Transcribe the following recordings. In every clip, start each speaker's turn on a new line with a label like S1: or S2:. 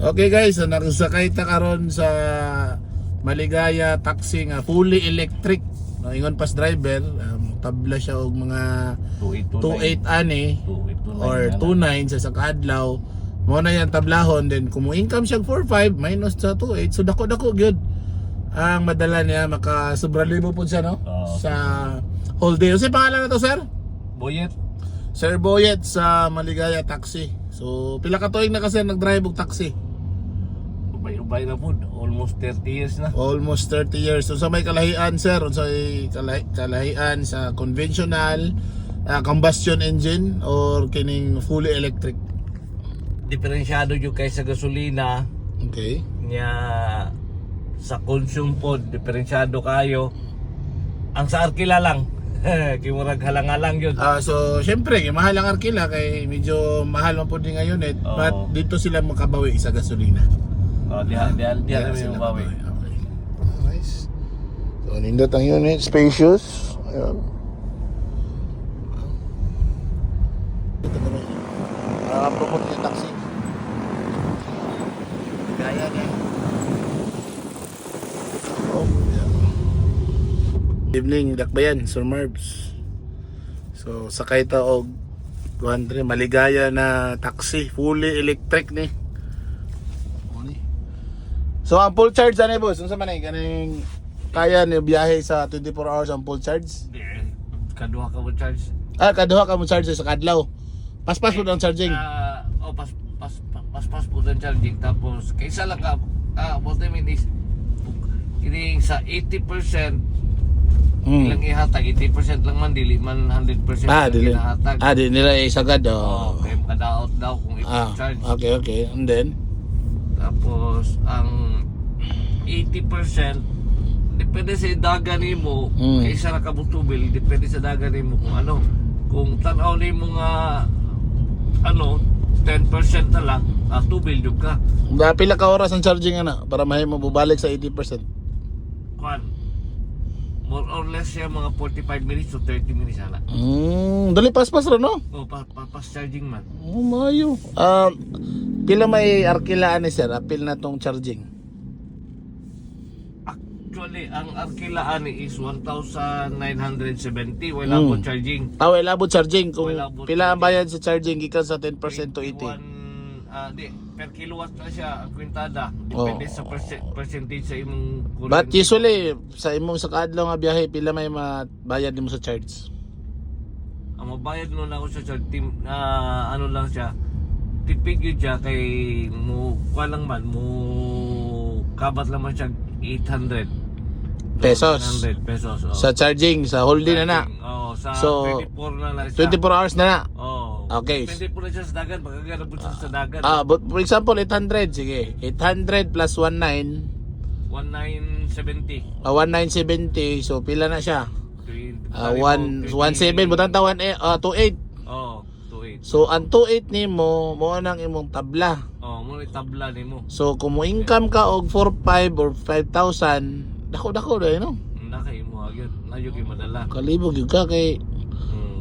S1: Okay guys, so nagsakay ta karon sa Maligaya taxi nga fully electric. No, ingon pas driver, tabla siya og mga 28 ani or 29 sa kadlaw. Mo na yan tablahon, then kung mo income siya 45 minus sa 28, so dako-dako gyud ang madala niya, maka sobra libo po siya, no? Sa whole day. Kasi pangalan na to, sir?
S2: Boyet.
S1: Sir Boyet sa Maligaya taxi. So pila ka tuig na kasi nag-drive og taxi?
S2: Ubay na po, almost 30 years na.
S1: Almost 30 years. So sa may kalahian, sir, sa kalahian sa conventional combustion engine or kining fully electric?
S2: Diferensyado yung kaysa gasolina.
S1: Okay.
S2: Nya sa consume pod, diferensyado kayo. Ang sa arkila lang. Kimurag halang-halang yun.
S1: So syempre, mahal ang arkila kay medyo mahal man po din ngayon eh. But dito sila makabawi sa gasolina.
S2: Diyan namin yung bawi.
S1: Okay. Nice. So nindot ang unit, spacious. Ayun. Promote yung taxi. Gaya niya. Oh, yeah. Evening, Dakbayan, Sir Marbs. So sakay ta og Maligaya na taxi, fully electric ni. So ang full charge ano boss? Unsa man ay kaning kaya ni biyahe sa 24 hours ang full charge?
S2: Kaduha ka mo charge.
S1: Kaduha ka mo charge sa kadlaw. Paspas po ang charging.
S2: Paspas po ang charging, tapos kaysa lang ka multi-minutes kining sa 80% ilang ihatag, 80% lang man, dili man 100%
S1: dili.
S2: ihatag.
S1: Di nila isagad
S2: kaya makadaot daw kung i-charge.
S1: Okay. And then
S2: tapos ang 80% depende sa daga nimo. Kaysa ra ka mo tubil, depende sa daga nimo kung ano. Kung tanaw nimo nga 10% na lang, tubil jud ka.
S1: Pila ka oras ang charging ana para mahimo bubalik sa 80%?
S2: Kwan, more or less siya mga 45 minutes to 30 minutes ala.
S1: Dali paspas ra no?
S2: Pas charging man.
S1: Mayo. Pila may arkilaan ni sir, apil na tong charging?
S2: Actually, ang arkilaan ni is 1,970 wala po charging.
S1: Wala abot charging. Kung pila ang
S2: charging.
S1: bayad sa charging gikan sa 10% to 80?
S2: Per kilowatt na siya ang kwintada. Depende sa percentage sa imong kuryente.
S1: But usually sa imong sa kadlaw nga biyahe pila may mabayad nimo sa charge?
S2: Ang mabayad mo na ako sa charge team ano lang siya. Tipid yun siya kay mo lang man mo kabat lang man siya 800
S1: pesos.
S2: 100 pesos.
S1: Sa charging sa whole day na na.
S2: Sa
S1: So,
S2: 24 na lang siya.
S1: 24 hours na na. Okay.
S2: Depende po na siya sa dagat, magkagana po siya sa dagat.
S1: But for example 800, sige. 800 plus 19
S2: 1970.
S1: 1970, so pila na siya? 17 butang ta 28.
S2: 28.
S1: So ang 28 nimo mo nang imong tabla.
S2: Mo ni tabla nimo.
S1: So kung mo income ka og 4,500 or 5,000, dako dai no?
S2: Nakay mo agad. Nayo kay madala.
S1: Kalibog gyud ka kay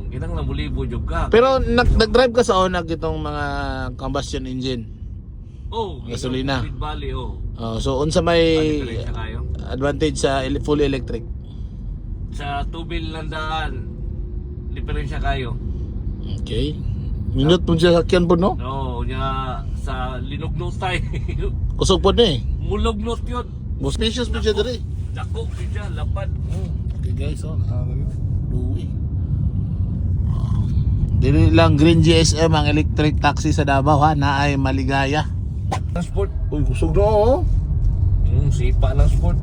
S2: Kinang namulibo jud ka.
S1: pero nag-drive ka sa una gitong mga combustion engine. Gasolina.
S2: Bali,
S1: So unsa may
S2: diferensya kayo?
S1: advantage sa fully electric?
S2: Sa tubil lang daan, diferensya kayo.
S1: Okay. Minute po siya sakyan po no?
S2: Nya sa linugnot tayo.
S1: Kusog po na eh.
S2: Mulugnot yun.
S1: Suspicious po siya diri.
S2: Dako siya, lapad.
S1: Okay guys, Louie. Dili lang Green GSM ang electric taxi sa Davao ha, naay Maligaya.
S2: Transport.
S1: Kusog na
S2: Sipa ng sport.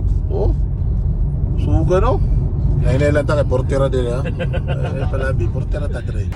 S1: Suga no? Nay lang ta kay portera din ha. Palabi portera ta dire.